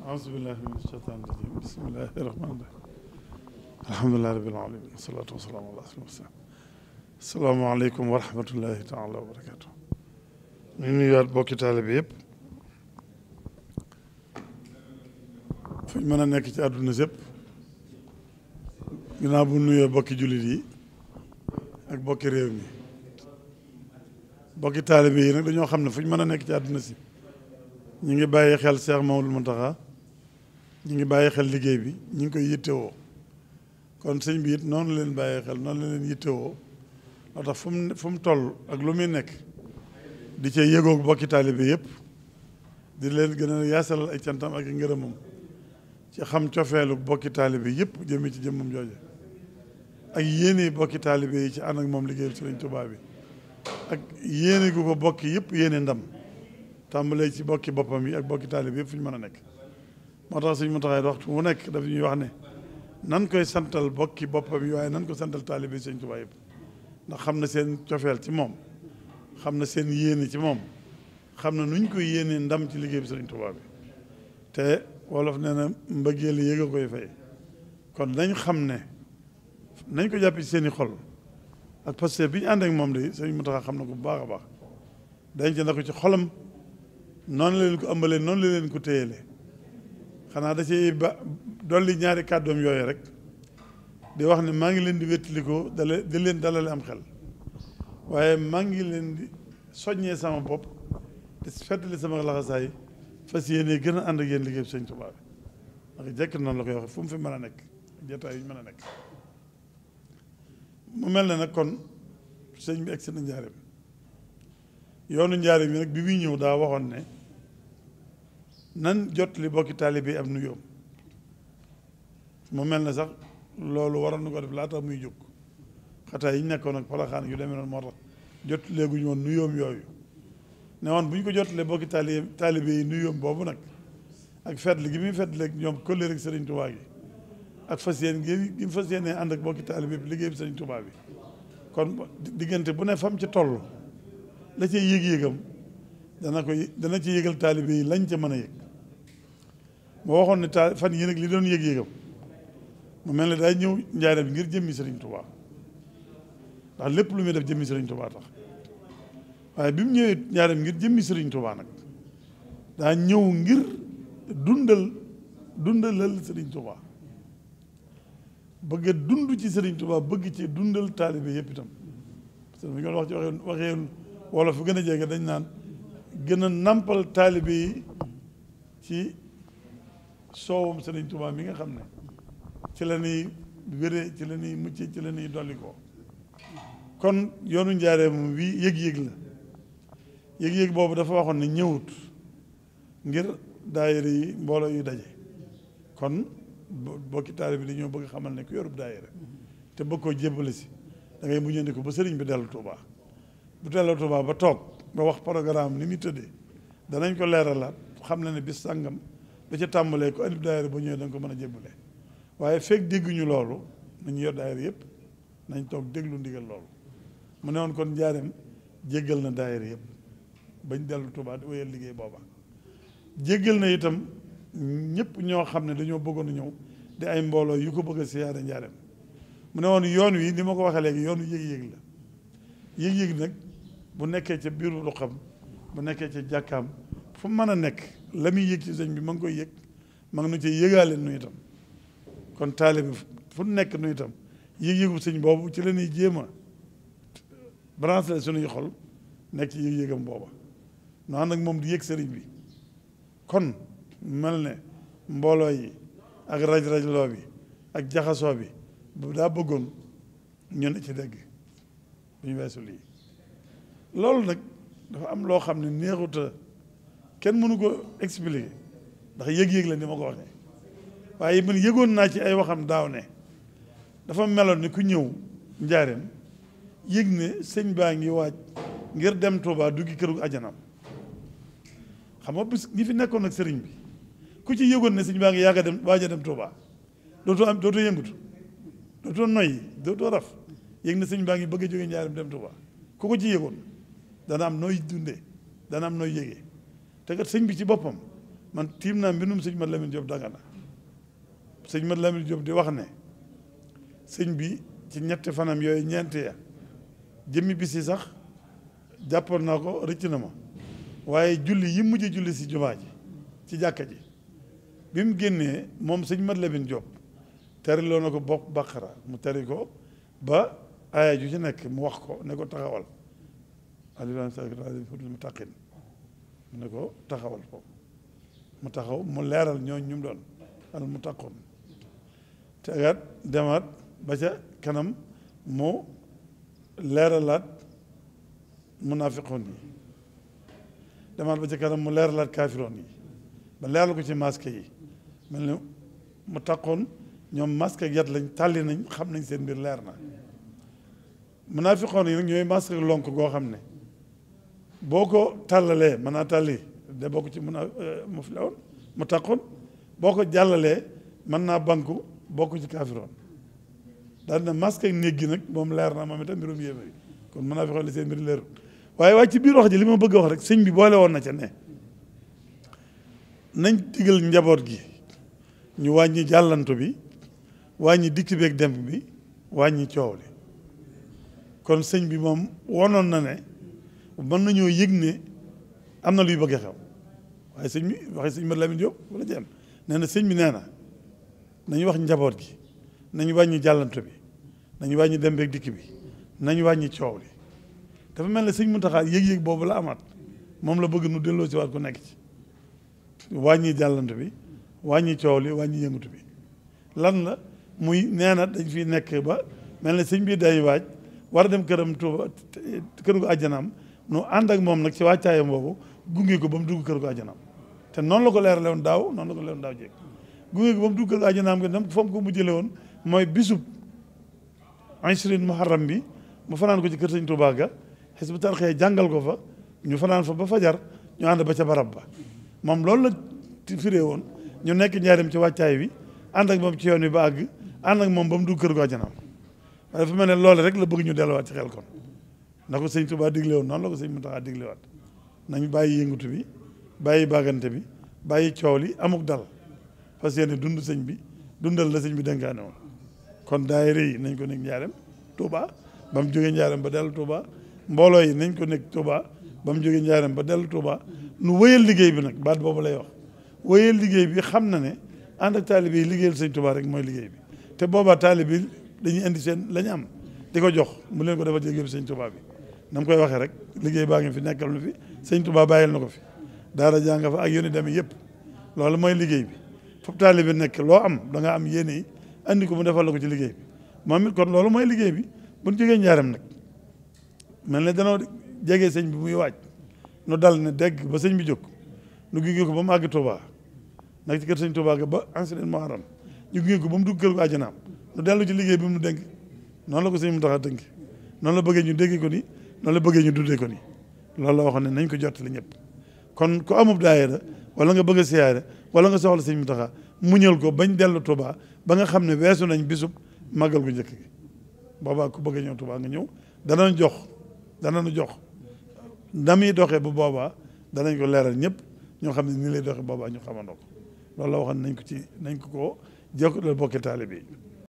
aousubillahi min asheytaan irajim bismillahi rahmaani rahim alhamdulilahi rabbil alamin wasalaatu wasalaamu ala asl mursalin asalaamaaleykum wa rahmatullahi taala wa barakatu ñu nuyuwaat bokki taalibe yëpp fu ñu mën a nekk ci àdduna sépp ginnaaw bu nuyoo bokki jullit yi ak bokki réew mi bokki taalibe yi nag dañoo xam ne fu ñu mën a nekk ci àdduna si ñu ngi bàyyi xel Cheikh Mamadou Mountakha ñu ngi bàyyi xel liggéey bi ñu ngi koy yittewoo kon sëñ bi it noonu leen bàyyi xel noonu la leen yittewoo moo tax fu mu toll ak lu muy nekk di cee yëgoog bokki taalibe yëpp di leen gën a yaasalal ay cantam ak i ngërëmam ci xam cofeelu bokki taalibe yëpp jëmee ci jëmmam jooje ak yéene bokki taalibe yi ci ànd ak moom liggéey Sëriñ Tuubaa bi ak yéene gu ko bokki yëpp yéene ndam tàmbalee ci bokki boppam yi ak bokki taalibe yëpp fu ñu mën a nekk moo tax suñ mu taxee waxtu mu nekk daf ñuy wax ne nan koy santal bokki boppam yi waaye nan ko santal taalibe Sëriñ Tuubaa yëpp ndax xam na seen cofeel ci moom xam na seen yéene ci moom xam na nuñ koy yéenee ndam ci liggéey bi Sëriñ Tuubaa bi te wolof nee na mbëggeel yéeg a koy fay kon nañ xam ne nañ ko jàpp ci seen i xol ak parce que bi ñu ànd ak moom de Sëriñ Mountakha xam na ko bu baax a baax denc na ko ci xolam noonu la leen ko ëmbalee noonu la leen ko téyelee xanaa da ci ba dolli ñaari kàddoom yooyu rek di wax ne maa ngi leen di wéttalikoo di leen dalale am xel waaye maa ngi leen di soññee sama bopp di fettali sama laxasaay fas yéene gën a ànd ak yéen liggéey bi Sëriñ Tuubaa bi ndax jekk noonu la koy waxee fu mu fi mën a nekk jotaay yu ñu mën a nekk mu mel ne nag kon sëñ bi egsi na njaareem yoonu njaareem yi nag bi muy ñëw daa waxoon ne nan jot li bokki taalibe yi am nuyoom mu mel ne sax loolu waroon na ko def laata muy jóg xataa yi ñu nekkoon ak palaxaan yu demee noonu moo tax jot léeguñu woon nuyoom yooyu ne woon bu ñu ko jotalee bokki taalibe yi nuyoom boobu nag ak fetli gi muy fetli ak ñoom kóllëre ak Sëriñ Tuubaa gi ak fas yéen gi fas yéene ànd ak bokki taalibe bi liggéey bi Sëriñ Tuubaa bi kon diggante bu ne fam ci toll la cay yëg-yëgam dana ci yëgal taalibe yi lañ ca mën a yëg moo waxoon ne fan yi nag li doon yëg-yëgam mu mel ne day ñëw njaareem ngir jëmmi Sëriñ Tuubaa ndax lépp lu muy def jëmmi Sëriñ Tuubaa tax waaye bi mu ñëwee njaareem ngir jëmmi Sëriñ Tuubaa nag daa ñëw ngir dundalal Sëriñ Tuubaa bëgg a dund ci Sëriñ Tuubaa bëgg ci dundal taalibe yëpp itam parce que bu ñu wax ci waxee wolof fu gën a jege dañ naan gën a nampal taalibe yi ci soowam Sëriñ Tuubaa mi nga xam ne ci la ñuy wéree ci la ñuy mucc ci la ñuy dolli ko kon yoonu njaareem wi yëg-yëg la yëg-yëg boobu dafa waxoon ne ñëwut ngir daayira yi mbooloo yu daje kon bokki taalibe bi dañoo bëgg xamal ne ku yorub daayira te bëgg koo jébbale si da ngay muñandi ko ba sëriñ bi dellu Tuubaa bu dellu Tuubaa ba toog nga wax programme ni muy tëddee danañ ko leeralaat xam na ne bis sàngam da ca tàmbalee ko andib daayira ba ñëwee da nga ko mën a jébbale waaye fekk dégguñu loolu nañu yor daayira yëpp nañ toog déglu ndigal loolu mu ne woon kon njaareem jéggal na daayira yëpp bañ dellu Tuubaa di wéyal liggéey booba jéggal na itam ñëpp ñoo xam ne dañoo bëggoon a ñëw di ay mbooloo yu ko bëgg a siyaare njaareem mu ne woon yoon wi ni ma ko waxee léegi yoonu yëg-yëg la yëg-yëg nag bu nekkee ca biiru lu xam bu nekkee ca jàkkaam fu mën a nekk la muy yëg ci sëñ bi ma ngi koy yëg ma ngi nu ci yëgaale nu itam kon taalibe bi fu nekk nu itam yëg-yëgu sëñ boobu ci la ñuy jéem a branché suñuy xol nekk ci yëg-yëgam booba nu ànd ak moom di yëg sëriñ bi kon mel ne mbooloo yi ak raj-rajloo bi ak jaxasoo bi bu daa bëggoon ñu ne ci dégg bu ñu weesu lii loolu nag dafa am loo xam ne neexuta kenn mënu ko expliquer ndax yëg-yëg la ni ma ko waxee waaye man yëgoon naa ci ay waxam daaw ne dafa meloon ni ku ñëw njaareem yëg ne sëñ baa ngi waaj ngir dem Tuubaa duggi këru ajanam xam nga bis ñi fi nekkoon ak sëriñ bi ku ci yëgoon ne sëñ baa ngi yàgg a dem waaj a dem Tuubaa dootoo yëngutu dootoo noyyi dootoo raf yëg ne sëñ baa ngi bëgg a jógee njaareem dem Tuubaa ku ko ci yëgoon dana am nooy dundee dana am nooy yëgee te kat sëñ bi ci boppam man tiim naa mbindum sëñ Mat Lamin Jóob Dagana sëñ Mat Lamin Jóob di wax ne sëñ bi ci ñetti fanam yooyu ñeenti ya jëmmi bis yi sax jàppoon naa ko rëcc na ma waaye julli yi mujj julli si jumaa ji ci jàkka ji bi mu génnee moom sëñ Mat Lamin Jóob teriloo na ko bopp baqara mu teri ko ba aaya ju ci nekk mu wax ko ne ko taxawal mu taqin mu ne ko taxawal foofu mu taxaw mu leeral ñooñ ñu mu doon al mu taqoon tegaat demaat ba ca kanam mu leeralaat munaafiqoon yi demaat ba ca kanam mu leeralaat kaafiroon yi ba leeral ko ci masque yi mel ni mu taqoon ñoom masque ak yat lañ tàlli nañ xam nañ seen mbir leer na munaafiqoon yi nag ñooy masque ak lonk goo xam ne boo ko tàllalee mën naa tàlli de bokk ci mu fi lawoon mu taqoon boo ko jàllalee mën naa banku bokk ci kaafiroon daal na masque ak néeg gi nag moom leer na moom itam mbirum yéeme yi kon munaafiqoon li seen mbir leerul waaye ci biir wax ji li ma bëgg a wax rek sëñ bi boole woon na ca ne nañ digal njaboot gi ñu wàññi jàllantu bi wàññi dikk beeg dem bi wàññi coow li kon sëñ bi moom wonoon na ne mën nañoo yëg ne am na luy bëgg a xew waaye sëñ bi waxee sëñ Mat Lamin Jóob wala jëm nee na sëñ bi nee na nañu wax njaboot gi nañu wàññi jàllantu bi nañu wàññi dem beeg dikk bi nañu wàññi coow li dafa mel ne sëñ Muntaxa yëg-yëg boobu la amaat moom la bëgg nu delloo si waat ku nekk ci wàññi jàllantu bi wàññi coow li wàññi yëngutu bi lan la muy nee na dañ fi nekk ba mel ne sëñ bi day waaj war a dem këram Tuuba kër gu àjjanaam nu ànd ak moom nag ci wàccaayam boobu gunge ko ba mu dugg kër gu àjjanaam te noonu la ko leerale woon daaw noonu la ko leeroon daaw jéeg gunge ko ba mu dugg kër gu àjjanaam nga dem foofu ko mu jële woon mooy bisub ashrin muharram bi mu fanaan ko ci kër sëñ Tuuba ga Hizbut Tarqiyyah jàngal ko fa ñu fanaan fa ba fajar ñu ànd ba ca barab ba moom loolu la firee woon ñu nekk njaarim ci wàccaay bi ànd ak moom ci yoon wi ba àgg ànd ak moom ba mu dugg kër gu àjjanaam waaye dafa mel ne loolu rek la bëgg ñu delluwaat ci xel kon na ko sëñ Tuubaa digle woon noonu la ko sëñ Muntaxaa digle waat nañ bàyyi yëngutu bi bàyyi bàggante bi bàyyi coow li amuk dal parce que dund sëñ bi dundal la sëñ bi dénkaane woon kon daayira yi nañ ko nekk njaarim Tuubaa ba mu jógee njaarim ba dellu Tuubaa mbooloo yi nañ ko nekk Tuubaa ba mu jógee njaarim ba dellu Tuubaa nu wëyal liggéey bi nag baat boobu lay wax wëyal liggéey bi xam na ne ànd ak taalibe yi liggéeyal sëñ Tuubaa rek mooy liggéey bi te boobaa taalibe yi dañuy indi seen la ñu am di ko jox mu leen ko defal liggéey bi sëñ Tuubaa bi na mu koy waxee rek liggéey baa ngi fi nekkal nu fi sëñ Tuubaa bàyyil na ko fi daara jàng fa ak yónni demee yëpp loolu mooy liggéey bi foofu taalibe bi nekk loo am da nga am yéene yi andi ko mu defal la ko ci liggéey bi moom it kon loolu mooy liggéey bi bu ñu jógee njaaram nag mel ne danoo jege sëñ bi muy waaj nu dal ne dégg ba sëñ bi jóg nu gunge ko ba mu àgg Tuubaa nag ci kër sëñ Tuubaa ga ba ansinen Muharram ñu gunge ko ba mu dugg kër gu àjjanaam nu dellu ci liggéey bi mu dénk noonu la ko sëñ mu tax a dënk noonu la bëggee ñu dégg ko ni noonu la bëggee ñu dundee ko ni loolu la waxoon ne nañ ko jottali ñëpp kon ku amub daayira wala nga bëgg a siyaare wala nga soxla sëñ mu tax a muñal ko bañ dellu Tuubaa ba nga xam ne weesu nañ bisub màggal gu njëkk gi boobaa ku bëgg a ñëw Tuubaa nga ñëw danañ jox na muy doxee bu boobaa danañ ko leeral ñëpp ñoo xam ne nii lay doxee boobaa ñu xamandoo ko loolu la waxoon nañ ko jokk dal bokki taalibe yi